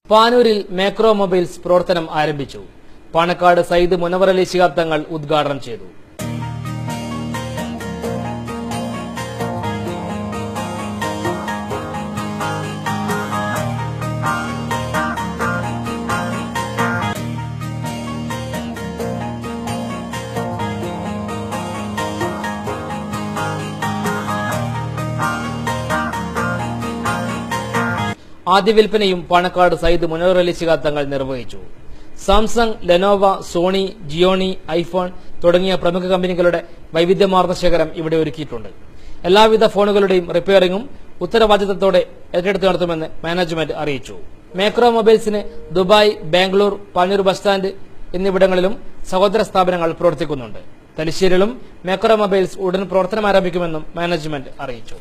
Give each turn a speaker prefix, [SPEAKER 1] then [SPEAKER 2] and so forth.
[SPEAKER 1] പാനൂരിൽ macro mobiles പ്രവർത്തനം ആരംഭിച്ചു. പാണക്കാട് സയ്യിദ് മുനവർ അലി ശിഹാബ് തങ്ങൾ ഉദ്ഘാടനം ചെയ്തു. ആദ്യ വിൽപ്പനയും പാണക്കാട് സയ്യിദ് മുനവർ അലി ശിഹാബ് തങ്ങൾ നിർവഹിച്ചു. Samsung, Lenovo, Sony, Gionee, iPhone തുടങ്ങിയ പ്രമുഖ കമ്പനികളുടെ വൈവിധ്യമാർന്ന ശേഖരം ഇവിടെ ഒരുക്കിയിട്ടുണ്ട്. എല്ലാവിധ ഫോണുകളുടെയും റിപ്പയറിംഗും ഉത്തരവാദിത്തത്തോടെ ഏറ്റെടുത്ത് നടത്തുമെന്ന് മാനേജ്മെന്റ് അറിയിച്ചു. മാക്രോ മൊബൈൽസിന് Dubai, Bangalore, Panoor bus stand എന്നിവിടങ്ങളിലും സഹോദര സ്ഥാപനങ്ങൾ പ്രവർത്തിക്കുന്നുണ്ട്. തലശ്ശേരിയിലും മാക്രോ മൊബൈൽസ് ഉടൻ പ്രവർത്തനം ആരംഭിക്കുമെന്നും മാനേജ്മെന്റ് അറിയിച്ചു.